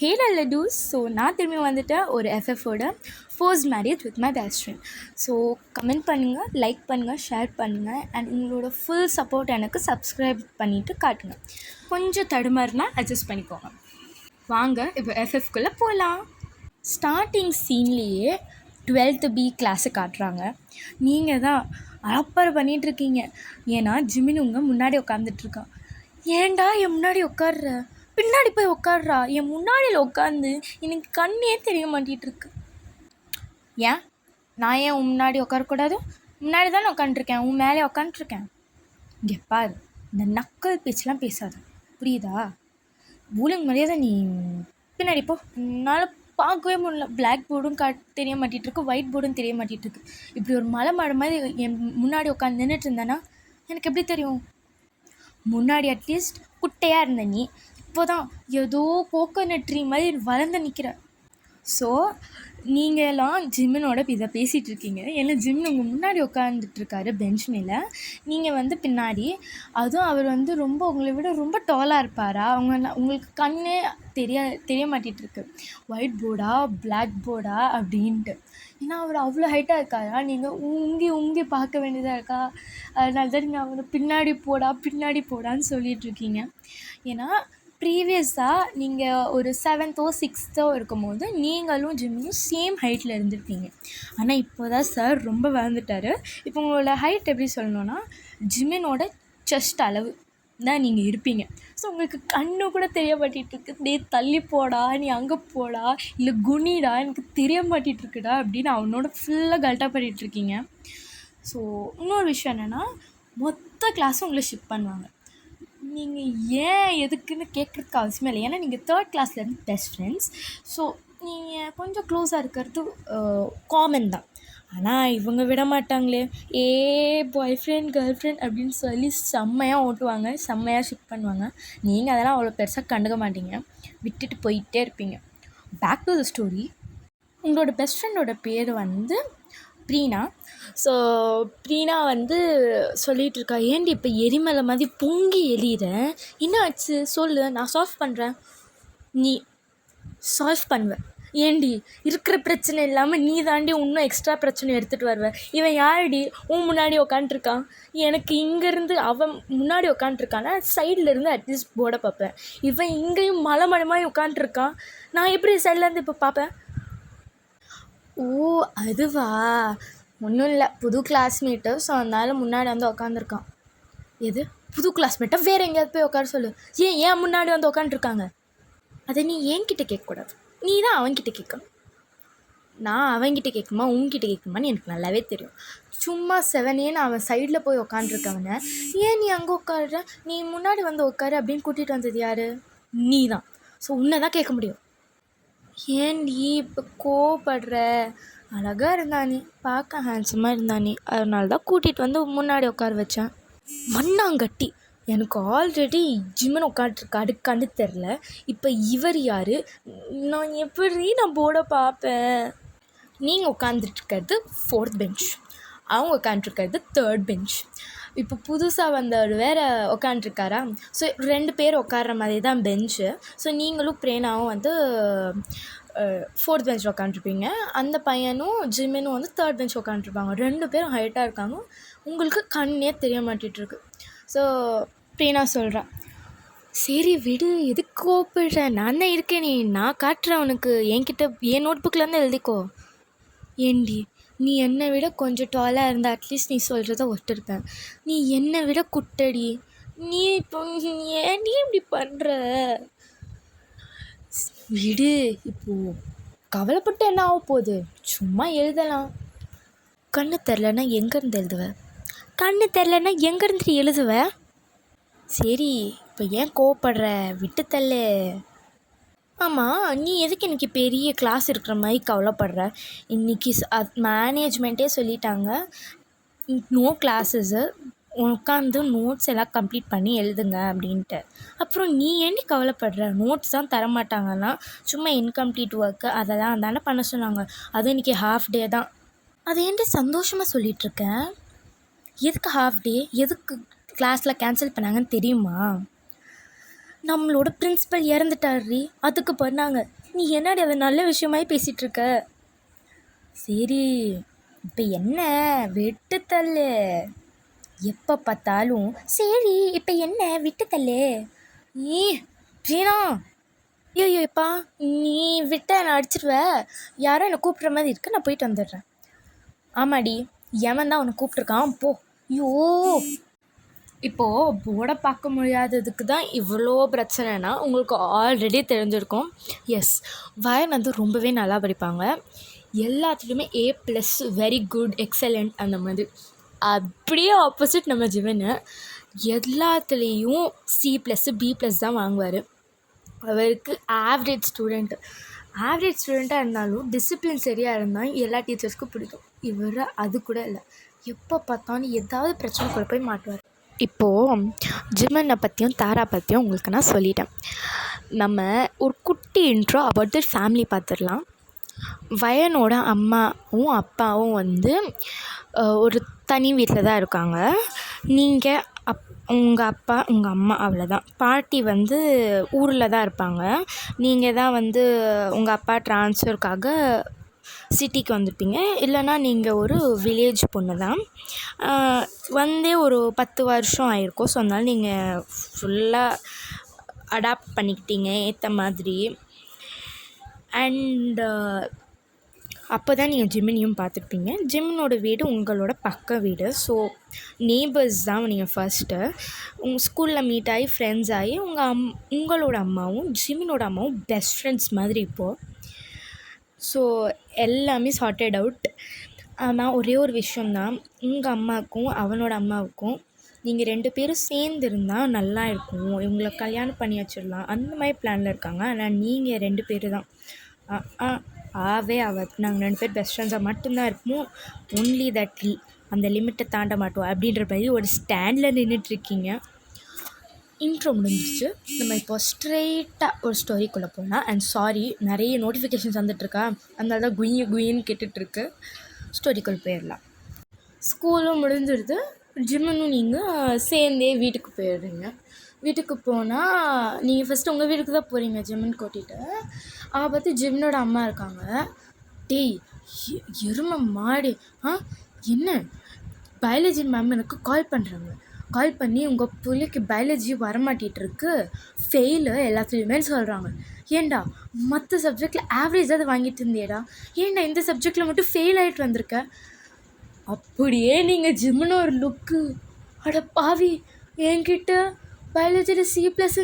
ஹே லல்லடூஸ். So நான் திரும்பி வந்துட்டேன் ஒரு எஃப்எஃபோட first marriage with my best friend. So comment பண்ணுங்கள், லைக் பண்ணுங்கள், ஷேர் பண்ணுங்கள் அண்ட் உங்களோட ஃபுல் சப்போர்ட் எனக்கு சப்ஸ்கிரைப் பண்ணிவிட்டு காட்டுங்க. கொஞ்சம் தடுமாறுனா அட்ஜஸ்ட் பண்ணிக்கோங்க. வாங்க இப்போ எஃப்எஃப்குள்ளே போகலாம். ஸ்டார்டிங் சீன்லேயே 12th B கிளாஸை காட்டுறாங்க. நீங்கள் தான் அலப்பறை பண்ணிகிட்ருக்கீங்க. ஏன்னா ஜிமின் உங்கள் முன்னாடி உட்காந்துட்ருக்கான். ஏன்டா என் முன்னாடி உட்கார்ற, பின்னாடி போய் உட்கார்றா. என் முன்னாடியில் உட்காந்து எனக்கு கண்ணே தெரிய மாட்டிகிட்ருக்கு. ஏன் நான் ஏன் உன் முன்னாடி உட்காரக்கூடாது? முன்னாடி தானே உட்காந்துருக்கேன், உன் மேலே உட்காந்துட்ருக்கேன். இங்கே பாரு, இந்த நக்கல் பேச்செலாம் பேசாத, புரியுதா? ஒழுங்கு மரியாதை நீ பின்னாடி போ. என்னால் பார்க்கவே முடியல. பிளாக் போர்டும் தெரிய மாட்டிகிட்ருக்கு, ஒயிட் போர்டும் தெரிய மாட்டிகிட்ருக்கு. இப்படி ஒரு மலை மாடு மாதிரி என் முன்னாடி உட்காந்து நின்றுட்டு இருந்தேன்னா எனக்கு எப்படி தெரியும்? முன்னாடி அட்லீஸ்ட் குட்டையாக இருந்த நீ இப்போ தான் ஏதோ கோகோனட் ட்ரீ மாதிரி வளர்ந்து நிற்கிற. ஸோ நீங்கள்லாம் ஜிம்மினோட இதை பேசிகிட்டு இருக்கீங்க. ஏன்னா ஜிம்மின் உங்கள் முன்னாடி உட்காந்துட்ருக்காரு பெஞ்ச் மேலே, நீங்கள் வந்து பின்னாடி. அதுவும் அவர் வந்து ரொம்ப உங்களை விட ரொம்ப டாலாக இருப்பாரா? உங்களுக்கு கண்ணே தெரிய மாட்டிகிட்ருக்கு. ஒயிட் போர்டா பிளாக் போர்டா அப்படின்ட்டு. ஏன்னா அவர் அவ்வளோ ஹைட்டாக இருக்காரா? நீங்கள் உங்கி பார்க்க வேண்டியதாக இருக்கா? அதனால தான் நீங்கள் அவரை பின்னாடி போடான்னு சொல்லிகிட்ருக்கீங்க. ஏன்னா ப்ரீவியஸாக நீங்கள் ஒரு 7th or 6th இருக்கும்போது நீங்களும் ஜிம்மியும் சேம் ஹைட்டில் இருந்திருப்பீங்க. ஆனால் இப்போ தான் சார் ரொம்ப வளர்ந்துட்டார். இப்போ உங்களோட ஹைட் எப்படி சொல்லணுன்னா ஜிம்மினோட செஸ்ட் அளவு தான் நீங்கள் இருப்பீங்க. ஸோ உங்களுக்கு கண்ணு கூட தெரிய மாட்டிகிட்ருக்கு. டே தள்ளி போடா, நீ அங்கே போடா, இல்லை குனிடா, எனக்கு தெரிய மாட்டிகிட்ருக்குடா அப்படின்னு அவனோட ஃபுல்லாக கல்ட்டா பண்ணிகிட்ருக்கீங்க. ஸோ இன்னொரு விஷயம் என்னென்னா, மொத்த கிளாஸும் உங்களை ஷிப் பண்ணுவாங்க. நீங்கள் ஏன் எதுக்குன்னு கேட்குறதுக்கு அவசியமே இல்லை. ஏன்னா நீங்கள் 3rd கிளாஸ்லேருந்து பெஸ்ட் ஃப்ரெண்ட்ஸ். ஸோ நீங்கள் கொஞ்சம் க்ளோஸாக இருக்கிறது காமன் தான். ஆனால் இவங்க விட மாட்டாங்களே, பாய் ஃப்ரெண்ட் கேர்ள் ஃப்ரெண்ட் அப்படின்னு சொல்லி செம்மையாக ஓட்டுவாங்க, செம்மையாக ஷிப் பண்ணுவாங்க. நீங்கள் அதெல்லாம் அவ்வளோ பெருசாக கண்டுக்க மாட்டீங்க, விட்டுட்டு போயிட்டே இருப்பீங்க. Back to the story. உங்களோட பெஸ்ட் ஃப்ரெண்டோட பேர் வந்து ப்ரீனா. ஸோ ப்ரீனா வந்து சொல்லிகிட்ருக்கா, ஏண்டி இப்போ எரிமலை மாதிரி பொங்கி எரியிற, என்ன ஆச்சு சொல்லு, நான் சால்வ் பண்ணுறேன். நீ சால்வ் பண்ணுவேன். ஏண்டி இருக்கிற பிரச்சனை இல்லாமல் நீ தாண்டி இன்னும் எக்ஸ்ட்ரா பிரச்சனை எடுத்துகிட்டு வருவேன். இவன் யாரடி உன் முன்னாடி உக்காண்ட்ருக்கான்? எனக்கு இங்கேருந்து அவன் முன்னாடி உக்காண்ட்ருக்கானா சைடில் இருந்து அட்லீஸ்ட் போர்டை பார்ப்பேன். இவன் இங்கேயும் மலை மாதிரி உட்காண்ட்ருக்கான், நான் எப்படி சைட்லேருந்து இப்போ பார்ப்பேன்? ஓ அதுவா, ஒன்றும் இல்லை, புது கிளாஸ்மேட்டு. ஸோ அதனால் முன்னாடி வந்து உக்காந்துருக்கான். எது புது கிளாஸ்மேட்டா? வேறு எங்கேயாவது போய் உட்கார சொல்லு. ஏன் முன்னாடி வந்து உட்காந்துருக்காங்க? அதை நீ என்கிட்ட கேட்கக்கூடாது, நீ தான் அவன்கிட்ட கேட்கணும். நான் அவன்கிட்ட கேட்குமா உன்கிட்ட கேட்குமான்னு எனக்கு நல்லாவே தெரியும். சும்மா செவனேன்னு அவன் சைடில் போய் உட்காந்துருக்கவனை ஏன் நீ அங்கே உட்காடுற, நீ முன்னாடி வந்து உட்காரு அப்படின்னு கூட்டிகிட்டு வந்தது யார்? நீ தான். ஸோ உன்னை தான் கேட்க முடியும். ஏன் நீ இப்போ கோவப்படுற? அழகாக இருந்தானே, பார்க்க ஹேண்ட்ஸமாக இருந்தானே, அதனால தான் கூட்டிகிட்டு வந்து முன்னாடி உட்கார வச்சேன். மண்ணாங்கட்டி, எனக்கு ஆல்ரெடி ஜிம்மன் உட்காந்துருக்காரு, கண்டு தெரில. இப்போ இவர் யார்? நான் போர்டை பார்ப்பேன். நீங்கள் உட்காந்துட்ருக்கிறது 4th பெஞ்ச், அவங்க உட்காந்துருக்கிறது 3rd பெஞ்ச். இப்போ புதுசாக வந்தவர் வேறு உட்காண்ட்ருக்காரா? ஸோ 2 பேர் உட்கார்ற மாதிரி தான் பெஞ்சு. ஸோ நீங்களும் பிரேனாவும் வந்து 4th பெஞ்சில் உட்காந்துருப்பீங்க. அந்த பையனும் ஜிம்மினும் வந்து 3rd பெஞ்ச் உட்காந்துருப்பாங்க. 2 பேரும் ஹைட்டாக இருக்காங்க, உங்களுக்கு கண்ணே தெரிய மாட்டிகிட்ருக்கு. ஸோ பிரேனா சொல்கிறா, சரி விடு, எதுக்கு கோப்பிடுற, நான் தான் இருக்கேனே, நான் காட்டுறேன் உனக்கு, என் நோட் புக்கிலேருந்து எழுதிக்கோ. ஏண்டி நீ என்னை விட கொஞ்சம் டாலாக இருந்தால் அட்லீஸ்ட் நீ சொல்கிறத ஒத்துருப்பேன். நீ என்னை விட குட்டடி, நீ இப்போ ஏன்டி இப்படி பண்ணுற? விடு, இப்போது கவலைப்பட்டு என்ன ஆக போகுது, சும்மா எழுதலாம். கண்ணு தெரிலன்னா எங்கேருந்து எழுதுவேன்? கண்ணு தெரிலன்னா எங்கேருந்து எழுதுவேன்? சரி இப்போ ஏன் கோவப்படுற, விட்டு தள்ளு. ஆமாம், நீ எதுக்கு இன்றைக்கி பெரிய கிளாஸ் இருக்கிற மாதிரி கவலைப்படுற? இன்றைக்கி மேனேஜ்மெண்ட்டே சொல்லிட்டாங்க, நோ கிளாஸஸ்ஸு, உட்காந்து நோட்ஸ் எல்லாம் கம்ப்ளீட் பண்ணி எழுதுங்க அப்படின்ட்டு. அப்புறம் நீ ஏன்டி கவலைப்படுற? நோட்ஸ் தான் தரமாட்டாங்கன்னா சும்மா இன்கம்ப்ளீட் ஒர்க்கு அதெல்லாம் தானே பண்ண சொன்னாங்க. அதுவும் இன்றைக்கி ஹாஃப் டே தான். அதை ஏன்டி சந்தோஷமாக சொல்லிகிட்ருக்கேன்? எதுக்கு ஹாஃப் டே, எதுக்கு கிளாஸில் கேன்சல் பண்ணாங்கன்னு தெரியுமா? நம்மளோட பிரின்சிபல் இறந்துட்டாரி, அதுக்கு பண்ணாங்க. நீ என்னடி அதை நல்ல விஷயமாய் பேசிகிட்ருக்க? சரி இப்போ என்ன விட்டு தள்ளு, எப்போ பார்த்தாலும் சரி இப்போ என்ன விட்டு தள்ளு. நீ ஜீனா, ஐயோ எப்பா நீ விட்ட நான் அடிச்சிடுவ, யாரோ என்னை கூப்பிட்ற மாதிரி இருக்கு, நான் போயிட்டு வந்துடுறேன். ஆமாடி, எவன் தான் உன்னை கூப்பிட்ருக்கான், போ. ஐயோ, இப்போது போர்டை பார்க்க முடியாததுக்கு தான் இவ்வளோ பிரச்சனைனா உங்களுக்கு ஆல்ரெடி தெரிஞ்சிருக்கும். எஸ், வயன் வந்து ரொம்பவே நல்லா படிப்பாங்க, எல்லாத்துலேயுமே A+, வெரி குட், எக்ஸலண்ட் அந்த மாதிரி. அப்படியே ஆப்போசிட் நம்ம ஜிவனு, எல்லாத்துலேயும் C+, B+ தான் வாங்குவார். அவருக்கு ஆவரேஜ் ஸ்டூடெண்ட்டாக இருந்தாலும் டிசிப்ளின் சரியாக இருந்தால் எல்லா டீச்சர்ஸ்க்கும் பிடிக்கும். இவர் அது கூட இல்லை, எப்போ பார்த்தாலும் ஏதாவது பிரச்சனைக்குள்ளே போய் மாட்டுவார். இப்போது ஜிமனை பற்றியும் தாரா பற்றியும் உங்களுக்கு நான் சொல்லிட்டேன். நம்ம ஒரு குட்டி இன்ட்ரோ அபவுட் தி ஃபேமிலி பார்த்துடலாம். வயனோட அம்மாவும் அப்பாவும் வந்து ஒரு தனி வீட்டில் தான் இருக்காங்க. நீங்கள் உங்கள் அப்பா உங்கள் அம்மா அவ்வளோதான். பாட்டி வந்து ஊரில் தான் இருப்பாங்க. நீங்கள் தான் வந்து உங்கள் அப்பா ட்ரான்ஸ்ஃபருக்காக சிட்டிக்கு வந்திருப்பீங்க, இல்லைனா நீங்கள் ஒரு வில்லேஜ் பொண்ணு தான். வந்தே ஒரு 10 வருஷம் ஆகிருக்கும். ஸோ அதனால் நீங்கள் ஃபுல்லாக அடாப்ட் பண்ணிக்கிட்டீங்க ஏற்ற மாதிரி. அண்டு அப்போ தான் நீங்கள் ஜிமினியும் பார்த்துருப்பீங்க. ஜிமினோட வீடு உங்களோட பக்க வீடு. ஸோ நெய்பர்ஸ் தான் நீங்கள் ஃபஸ்ட்டு. உங்கள் ஸ்கூலில் மீட் ஆகி ஃப்ரெண்ட்ஸ் ஆகி உங்களோட அம்மாவும் ஜிமினோட அம்மாவும் பெஸ்ட் ஃப்ரெண்ட்ஸ் மாதிரி இப்போது. ஸோ எல்லாமே சார்ட்டட் அவுட். ஆனால் ஒரே ஒரு விஷயந்தான், உங்கள் அம்மாவுக்கும் அவனோட அம்மாவுக்கும் நீங்கள் 2 பேரும் சேர்ந்து இருந்தால் நல்லா இருக்கும், இவங்களை கல்யாணம் பண்ணி வச்சிடலாம் அந்த மாதிரி பிளானில் இருக்காங்க. ஆனால் நீங்கள் 2 பேர் தான் ஆவே ஆகாது. நாங்கள் 2 பேர் பெஸ்ட் ஃப்ரெண்ட்ஸாக மட்டும்தான் இருப்போம், ஒன்லி தட் அந்த லிமிட்டை தாண்ட மாட்டோம் அப்படின்ற மாதிரி ஒரு ஸ்டாண்டில் நின்றுட்டுருக்கீங்க. இன்ட்ரோ முடிஞ்சிச்சு. நம்ம இப்போ ஸ்ட்ரெயிட்டாக ஒரு ஸ்டோரிக்குள்ளே போனால், அண்ட் சாரி நிறைய நோட்டிஃபிகேஷன்ஸ் வந்துட்டுருக்கா, அதனால தான் குயின்னு கேட்டுட்ருக்கு. ஸ்டோரிக்குள்ளே போயிடலாம். ஸ்கூலும் முடிஞ்சிடுது, ஜிம்முன்னு நீங்கள் சேர்ந்தே வீட்டுக்கு போயிடுறீங்க. வீட்டுக்கு போனால் நீங்கள் ஃபஸ்ட்டு உங்கள் வீட்டுக்கு தான் போகிறீங்க ஜிம்முன்னு கூட்டிகிட்டு. பார்த்து ஜிம்னோட அம்மா இருக்காங்க. டேய் எருமை மாடு, என்ன பயாலஜி மேம் எனக்கு கால் பண்ணுறாங்க. கால் பண்ணி உங்கள் பிள்ளைக்கு பயாலஜி வரமாட்டிகிட்ருக்கு, ஃபெயிலு எல்லாத்துலேயுமே சொல்கிறாங்க. ஏண்டா மற்ற சப்ஜெக்டில் ஆவரேஜாவது வாங்கிட்டு இருந்தேடா, ஏண்டா இந்த சப்ஜெக்டில் மட்டும் ஃபெயில் ஆகிட்டு வந்திருக்க? அப்படியே நீங்கள் ஜிம்முன்னு ஒரு லுக்கு. அட பாவி, என்கிட்ட பயாலஜியில் C+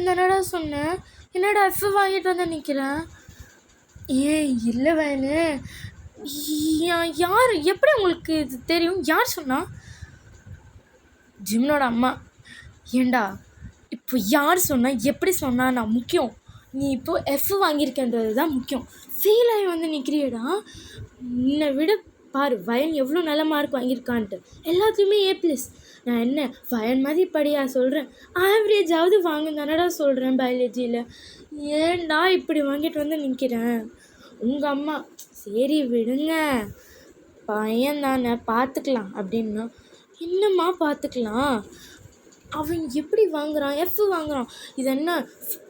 தானடா சொன்னேன், என்னடா F வாங்கிட்டு வந்து நிற்கிறேன்? இல்லை வேணு, யார் எப்படி உங்களுக்கு இது தெரியும், யார் சொன்னா? ஜிம்னோட அம்மா. ஏண்டா இப்போ யார் சொன்னா எப்படி சொன்னா நான் முக்கியம், நீ இப்போது F வாங்கியிருக்கன்றது தான் முக்கியம். ஃபெயில் ஆகி வந்து நிற்கிறியடா, என்னை விட பாரு வயன் எவ்வளோ நல்ல மார்க் வாங்கியிருக்கான்ட்டு, எல்லாத்துலேயுமே A+. நான் என்ன வயன் மாதிரி படியா சொல்கிறேன், ஆவரேஜாவது வாங்க தானடா சொல்கிறேன் பயாலஜியில், ஏன்டா இப்படி வாங்கிட்டு வந்து நிற்கிறேன்? உங்கள் அம்மா சரி விடுங்க, பையன் தானே பார்த்துக்கலாம் அப்படின்னா. என்னம்மா பார்த்துக்கலாம், அவன் எப்படி வாங்குறான், F வாங்குறான், இது என்ன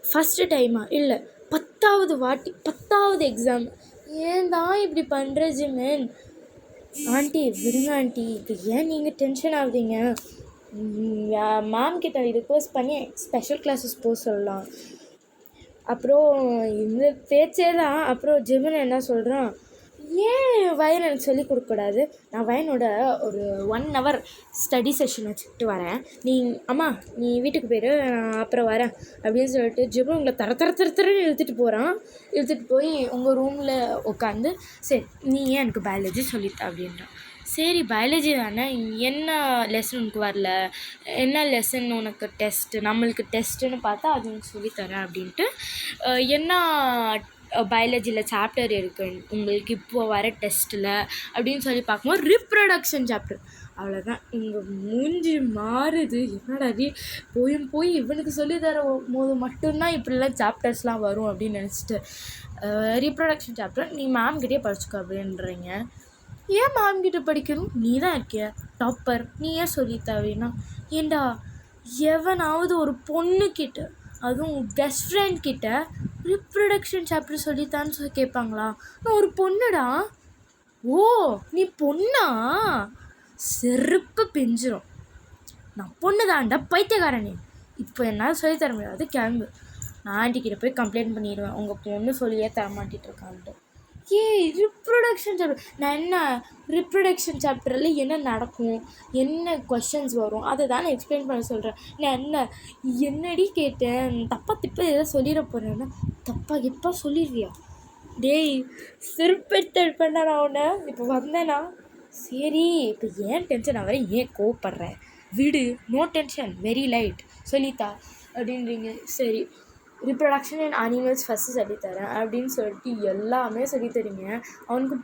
ஃபஸ்ட்டு டைமா, இல்லை 10வது வாட்டி 10வது எக்ஸாம், ஏன் தான் இப்படி பண்ணுற ஜிமன்? ஆண்டி விடுங்க ஆண்டி, இப்போ ஏன் நீங்கள் டென்ஷன் ஆகுறீங்க? மேம் கிட்ட ரிக்வெஸ்ட் பண்ணி ஸ்பெஷல் கிளாஸஸ் போக சொல்லலாம். அப்புறம் இந்த பேச்சே தான். அப்புறம் ஜிமன் என்ன சொல்கிறான், ஏன் வயன் எனக்கு சொல்லிக் கொடுக்கக்கூடாது, நான் வயனோட ஒரு 1 hour ஸ்டடி செஷன் வச்சுக்கிட்டு வரேன், அம்மா நீ வீட்டுக்கு போயிடு, நான் அப்புறம் வரேன் அப்படின்னு சொல்லிட்டு ஜிமன் உங்களை தரன்னு இழுத்துட்டு போய் உங்கள் ரூமில் உட்காந்து, சரி நீ ஏன் எனக்கு பயாலஜி சொல்லிட்ட அப்படின்றான். சரி பயாலஜி தானே, என்ன லெசன் உனக்கு வரல, என்ன லெசன் உனக்கு டெஸ்ட்டு, நம்மளுக்கு டெஸ்ட்டுன்னு பார்த்தா அது உனக்கு சொல்லித்தரேன் அப்படின்ட்டு, என்ன பயாலஜியில் சாப்டர் இருக்குது உங்களுக்கு இப்போது வர டெஸ்ட்டில் அப்படின்னு சொல்லி பார்க்கும்போது ரீப்ரொடக்ஷன் சாப்டர். அவ்வளோதான், இங்கே மூஞ்சி மாறுது. என்னடா போய் இவனுக்கு சொல்லித்தர போது மட்டும்தான் இப்படிலாம் சாப்டர்ஸ்லாம் வரும் அப்படின்னு நினச்சிட்டு, ரீப்ரொடக்ஷன் சாப்டர் நீ மேம்கிட்டே படிச்சுக்கோ அப்படின்றீங்க. ஏன் மேம்கிட்ட படிக்கணும், நீ தான் இருக்கிய டாப்பர், நீ ஏன் சொல்லி தவேனா? ஏண்டா எவனாவது ஒரு பொண்ணுக்கிட்ட அதுவும் பெஸ்ட் ஃப்ரெண்ட் கிட்ட ரிப்ரொடக்ஷன் சாப்டர் சொல்லித்தான்னு கேட்பாங்களா? நான் ஒரு பொண்ணுடா. ஓ நீ பொண்ணா? செருப்பு பிஞ்சிரும். நான் பொண்ணு தான்டா பைத்தியக்காரனே. இப்போ என்னால் சொல்லித்தர முடியாது, கிளம்பு. நான் ஆண்டிக்கிட்ட போய் கம்ப்ளைண்ட் பண்ணிடுவேன், உங்கள் பொண்ணு சொல்லியே தரமாட்டிகிட்டு இருக்கான்ட்டு. ரிப்ரொடக்ஷன் சாப்டர் நான் என்ன ரிப்ரொடக்ஷன் சாப்டரில் என்ன நடக்கும், என்ன கொஷின்ஸ் வரும், அதை தான் நான் எக்ஸ்பிளைன் பண்ண சொல்கிறேன். நான் என்னடி கேட்டேன், தப்பாக திப்பா எதாவது சொல்லிட போகிறேன்னா? தப்பாக எப்போ சொல்லிடுவியா? டேய் சிறுப்பெடுத்து எடுப்பேன்டா நான் உன்னை. இப்போ வந்தேனா சரி, இப்போ ஏன் டென்ஷன் ஆகிறேன், ஏன் கோவப்படுறேன், விடு, நோ டென்ஷன், வெரி லைட், சொல்லித்தா அப்படின்றீங்க. சரி, ரிப்ரொடக்ஷன் அண்ட் அனிமல்ஸ் ஃபஸ்ட்டு சொல்லித்தரேன் அப்படின்னு சொல்லிட்டு எல்லாமே சொல்லித்தரீங்க. அவனுக்கு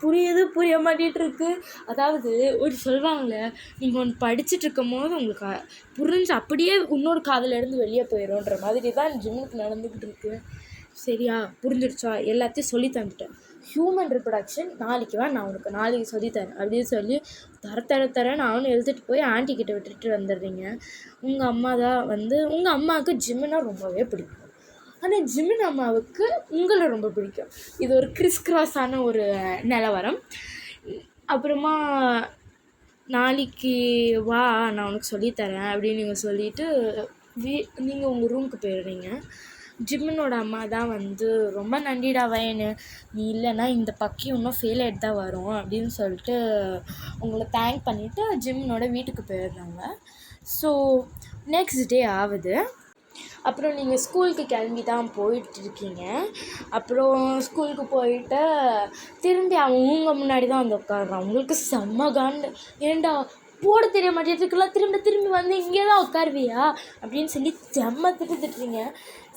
புரிய மாட்டேகிட்ருக்கு. அதாவது ஒரு சொல்லுவாங்களே, நீங்கள் ஒன்று படிச்சுட்டு இருக்கும் போது உங்களுக்கு புரிஞ்சு அப்படியே இன்னொரு காதிலேருந்து வெளியே போயிடும்ன்ற மாதிரி தான் ஜிம்முக்கு நடந்துக்கிட்டு இருக்கு. சரியா, புரிஞ்சிடுச்சா? எல்லாத்தையும் சொல்லி தந்துட்டேன். ஹியூமன் ரிப்ரொடக்ஷன் நாளைக்கு வா, நான் உனக்கு நாளைக்கு சொல்லித்தரேன் அப்படின்னு சொல்லி தரேன் அவனு எழுதிட்டு போய் ஆண்டிக்கிட்ட விட்டுட்டு வந்துடுறீங்க. உங்கள் அம்மா தான் உங்கள் அம்மாவுக்கு ஜிம்முனா ரொம்பவே பிடிக்கும். ஆனால் ஜிம்மின் அம்மாவுக்கு உங்களை ரொம்ப பிடிக்கும். இது ஒரு கிறிஸ்கிராஸான ஒரு நிலவரம். அப்புறமா நாளைக்கு வா, நான் உனக்கு சொல்லித்தரேன் அப்படின்னு நீங்கள் சொல்லிவிட்டு நீங்கள் உங்கள் ரூமுக்கு போயிடுறீங்க. ஜிம்மினோட அம்மா தான் ரொம்ப நன்றிடா வயனு, நீ இல்லைன்னா இந்த பக்கி இன்னும் ஃபெயில் ஆகிட்டு தான் வரும் அப்படின்னு சொல்லிட்டு உங்களை தேங்க் பண்ணிவிட்டு ஜிம்மினோட வீட்டுக்கு போயிடுறாங்க. ஸோ நெக்ஸ்ட் டே ஆகுது. அப்புறம் நீங்கள் ஸ்கூலுக்கு கிளம்பி தான் போயிட்டுருக்கீங்க. அப்புறம் ஸ்கூலுக்கு போயிட்டு திரும்பி அவங்க முன்னாடி தான் உட்காடுறான். உங்களுக்கு செம்ம காண்டு, ஏண்டா போட தெரிய மாட்டேங்குலாம், திரும்பி வந்து இங்கே தான் உட்காருவியா அப்படின்னு சொல்லி செம்ம திட்டுறீங்க.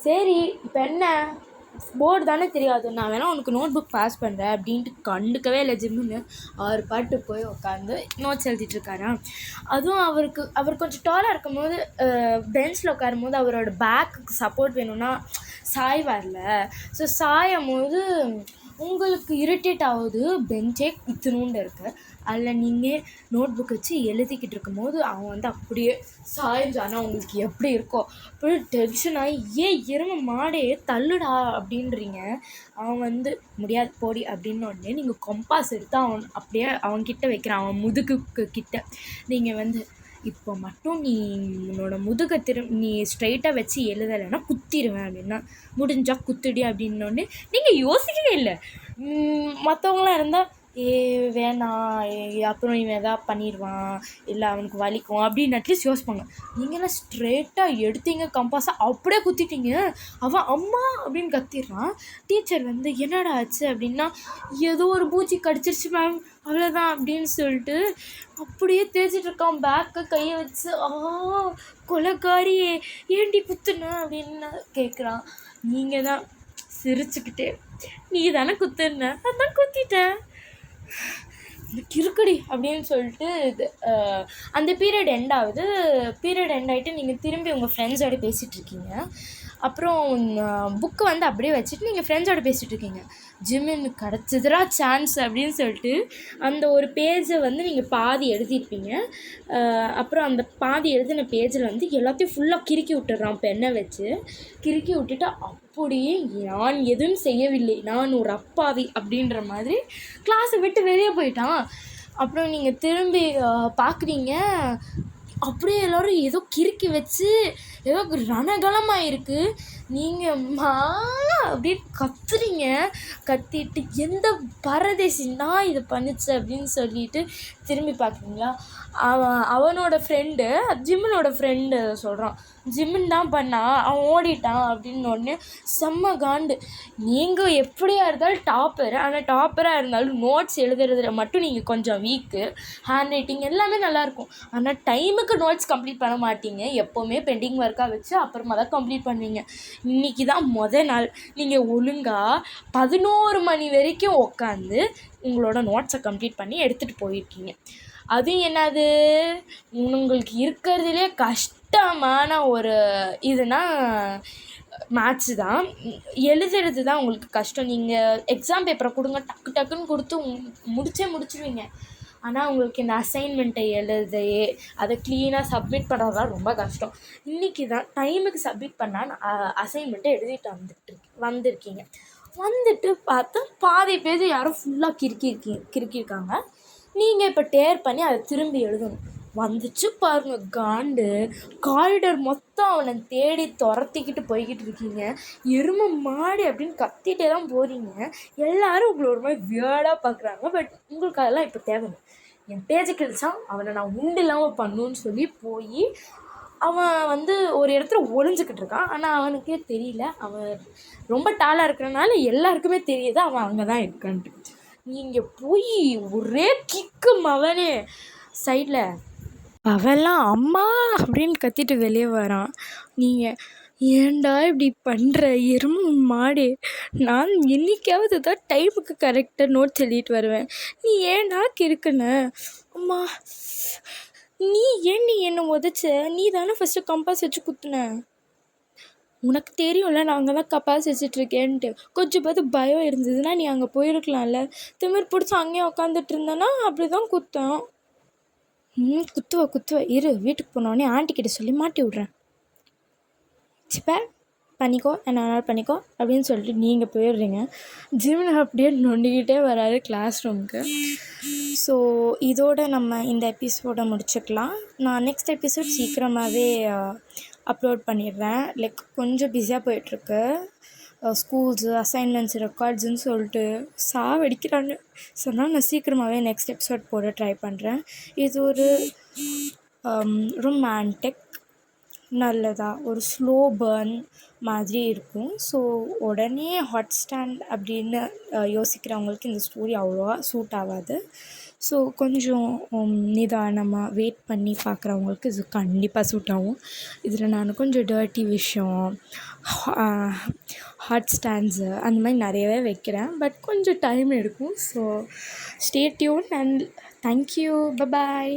சரி இப்போ என்ன, போர்டு தானே தெரியாது, நான் வேணால் உனக்கு நோட் புக் பாஸ் பண்ணுறேன் அப்படின்ட்டு கண்டுக்கவே இல்லை ஜிம்முன்னு. அவர் பாட்டு போய் உட்காந்து நோட்ஸ் எழுதிட்டுருக்காரா. அதுவும் அவர் கொஞ்சம் டாலாக இருக்கும் போது பெஞ்சில் உட்காரும் போது அவரோட பேக்குக்கு சப்போர்ட் வேணும்னா சாய்வார்ல. ஸோ சாயும் போது உங்களுக்கு இரிட்டேட் ஆகுது. பெஞ்சே இத்தினூண்டு இருக்குது, அதில் நீங்கள் நோட் புக் வச்சு எழுதிக்கிட்டு இருக்கும்போது அவன் அப்படியே சாய்ஞ்சானா உங்களுக்கு எப்படி இருக்கோ அப்படி டென்ஷன் ஆகி எருமை மாடே தள்ளுடா அப்படின்றீங்க. அவன் முடியாது போடி அப்படின்னு உடனே நீங்கள் கம்பாஸ் எடுத்து அப்படியே அவன்கிட்ட வைக்கிறான், அவன் முதுகுக்கு கிட்ட. நீங்கள் இப்போ மட்டும் நீ உன்னோட முதுகை நீ ஸ்ட்ரைட்டாக வச்சு எழுதலைன்னா குத்திடுவேன் அப்படின்னா, முடிஞ்சால் குத்துடி அப்படின்னோடனே நீங்கள் யோசிக்கவே இல்லை. மற்றவங்களாம் இருந்தால் வேணாம், அப்புறம் இவன் எதாவது பண்ணிடுவான், இல்லை அவனுக்கு வலிக்கும் அப்படின்னு அட்லீஸ்ட் யோசிப்பாங்க. நீங்களாம் ஸ்ட்ரெயிட்டாக எடுத்தீங்க கம்பாஸை, அப்படியே குத்திட்டீங்க. அவன் அம்மா அப்படின்னு கத்திடுறான். டீச்சர் என்னடா ஆச்சு அப்படின்னா, ஏதோ ஒரு பூச்சி கடிச்சிருச்சு மேம், அவ்வளோதான் அப்படின்னு சொல்லிட்டு அப்படியே தேய்ச்சிட்டு இருக்கான், பேக்கை கையை வச்சு. கொலைக்காரியே ஏண்டி குத்துன அப்படின்னு கேட்குறான். நீங்கள் தான் சிரிச்சுக்கிட்டே, நீ தானே குத்துன, அதான் குத்திட்டேன், இருக்குடி அப்படின்னு சொல்லிட்டு அந்த பீரியட் எண்ட் ஆகுது. பீரியட் எண்ட் ஆகிட்டு நீங்கள் திரும்பி உங்கள் ஃப்ரெண்ட்ஸோடு பேசிகிட்ருக்கீங்க. அப்புறம் புக்கு அப்படியே வச்சுட்டு நீங்கள் ஃப்ரெண்ட்ஸோடு பேசிகிட்ருக்கீங்க. ஜிம்மின்னு கிடச்சதுரா சான்ஸ் அப்படின்னு சொல்லிட்டு அந்த ஒரு பேஜை நீங்கள் பாதி எழுதியிருப்பீங்க. அப்புறம் அந்த பாதி எழுதின பேஜில் எல்லாத்தையும் ஃபுல்லாக கிறுக்கி விட்டுறான், பெண்ணை வச்சு கிறுக்கி விட்டுட்டு அப்படியே நான் எதுவும் செய்யவில்லை, நான் ஒரு அப்பாவி அப்படின்ற மாதிரி கிளாஸை விட்டு வெளியே போயிட்டான். அப்புறம் நீங்கள் திரும்பி பார்க்குறீங்க, அப்படியே எல்லோரும் ஏதோ கிறுக்கி வச்சு ஏதோ ரணகலமாக இருக்குது. நீங்கள் அப்படின்னு கத்துறீங்க. கத்திட்டு எந்த பரதேசி நான் இதை பண்ணிச்சு அப்படின்னு சொல்லிட்டு திரும்பி பார்க்குறீங்களா, அவனோட ஃப்ரெண்டு ஜிம்மினோட ஃப்ரெண்டு சொல்கிறான், ஜிம்மின் தான் பண்ணான், அவன் ஓடிட்டான் அப்படின்னு உடனே செம்ம காண்டு. நீங்கள் எப்படியா இருந்தாலும் டாப்பர், ஆனால் டாப்பராக இருந்தாலும் நோட்ஸ் எழுதுறதுல மட்டும் நீங்கள் கொஞ்சம் வீக்கு. ஹேண்ட் ரைட்டிங் எல்லாமே நல்லாயிருக்கும், ஆனால் டைமுக்கு நோட்ஸ் கம்ப்ளீட் பண்ண மாட்டீங்க. எப்போவுமே பெண்டிங் ஒர்க்காக வச்சு அப்புறமா தான் கம்ப்ளீட் பண்ணுவீங்க. இன்றைக்கி தான் நாள். நீங்கள் ஒழுங்காக 11 மணி வரைக்கும் உட்காந்து உங்களோட நோட்ஸை கம்ப்ளீட் பண்ணி எடுத்துகிட்டு போயிருக்கீங்க. அதுவும் என்னது, உங்களுக்கு இருக்கிறதுலே கஷ்டமான ஒரு இதுனா மேத்ஸு தான். எழுதுறது தான் உங்களுக்கு கஷ்டம். நீங்கள் எக்ஸாம் பேப்பரை கொடுங்க, டக்குன்னு கொடுத்து முடிச்சிடுவீங்க. ஆனால் உங்களுக்கு இந்த அசைன்மெண்ட்டை எழுதி அதை க்ளீனாக சப்மிட் பண்ணுறதுலாம் ரொம்ப கஷ்டம். இன்றைக்கி தான் டைமுக்கு சப்மிட் பண்ணால் அசைன்மெண்ட்டை எழுதிட்டு வந்திருக்கீங்க. வந்துட்டு பார்த்தா பாதி பேஜ் யாரும் ஃபுல்லாக கிறுக்கியிருக்காங்க. நீங்கள் இப்போ டேர் பண்ணி அதை திரும்பி எழுதணும். வந்துச்சு பாருங்கள் காண்டு. காரிடர் மொத்தம் அவனை தேடி துரத்திக்கிட்டு போய்கிட்டு இருக்கீங்க. எருமை மாடு அப்படின்னு கத்திகிட்டே தான் போகிறீங்க. எல்லோரும் உங்களை ஒரு மாதிரி வியர்டாக பார்க்குறாங்க. பட் உங்களுக்கு அதெல்லாம் இப்போ தேவையில்லை. என் பேஜை கிழிச்சான், அவனை நான் உண்டு இல்லாமல் பண்ணுன்னு சொல்லி போய் அவன் ஒரு இடத்துல ஒளிஞ்சிக்கிட்டு இருக்கான். ஆனால் அவனுக்கே தெரியல. அவன் ரொம்ப டாலாக இருக்கிறனால எல்லாருக்குமே தெரியுது அவன் அங்கே தான் இருக்கான்ட்டு. நீங்கள் போய் ஒரே கிக்கு மவனே சைடில் அவெல்லாம் அம்மா அப்படின்னு கத்திட்டு வெளியே வரான். நீங்கள் ஏன்டா இப்படி பண்ணுற எருமை மாடு, நான் என்னைக்காவது தான் டைமுக்கு கரெக்டாக நோட் சொல்லிட்டு வருவேன், நீ ஏன்டா கிறுக்குன? அம்மா நீ என்னை உதச்ச? நீ தானே ஃபஸ்ட்டு கம்பாஸ் வச்சு குத்துன. உனக்கு தெரியும்ல நான் அங்கே தான் கப்பாஸ் வச்சிட்ருக்கேன்ட்டு. கொஞ்சம் பார்த்து பயம் இருந்ததுன்னா நீ அங்கே போயிருக்கலாம்ல. திமிர் பிடிச்சி அங்கேயே உட்காந்துட்டு இருந்தேன்னா அப்படி தான் குத்தோம். குத்துவ இரு, வீட்டுக்கு போனோடனே ஆண்டிக்கிட்ட சொல்லி மாட்டி விட்றேன். சிப்ப பண்ணிக்கோ, என்னால் பண்ணிக்கோ அப்படின்னு சொல்லிட்டு நீங்கள் போயிடுறீங்க. ஜிம்னு அப்படியே நொண்டிக்கிட்டே வராரு கிளாஸ் ரூமுக்கு. ஸோ இதோடு நம்ம இந்த எபிசோடை முடிச்சுக்கலாம். நான் நெக்ஸ்ட் எபிசோட் சீக்கிரமாகவே அப்லோட் பண்ணிடுறேன். லைக் கொஞ்சம் பிஸியாக போயிட்டுருக்கு. ஸ்கூல்ஸு, அசைன்மெண்ட்ஸ், ரெக்கார்ட்ஸுன்னு சொல்லிட்டு சாவடிக்கிறாங்க. சொன்னால் நான் சீக்கிரமாகவே நெக்ஸ்ட் எபிசோட் போட ட்ரை பண்ணுறேன். இது ஒரு ரொமான்டிக் நல்லதாக ஒரு ஸ்லோ பர்ன் மாதிரி இருக்கும். ஸோ உடனே ஹாட் ஸ்டாண்ட் அப்படின்னு யோசிக்கிறவங்களுக்கு இந்த ஸ்டோரி அவ்வளோவா சூட் ஆகாது. ஸோ கொஞ்சம் நிதானமாக வெயிட் பண்ணி பார்க்குறவங்களுக்கு இது கண்டிப்பாக சூட் ஆகும். இதில் நான் கொஞ்சம் டர்ட்டி விஷயம், ஹாட் ஸ்டாண்ட்ஸு அந்த மாதிரி நிறையவே வைக்கிறேன். பட் கொஞ்சம் டைம் எடுக்கும். So stay tune and thank you. Bye bye.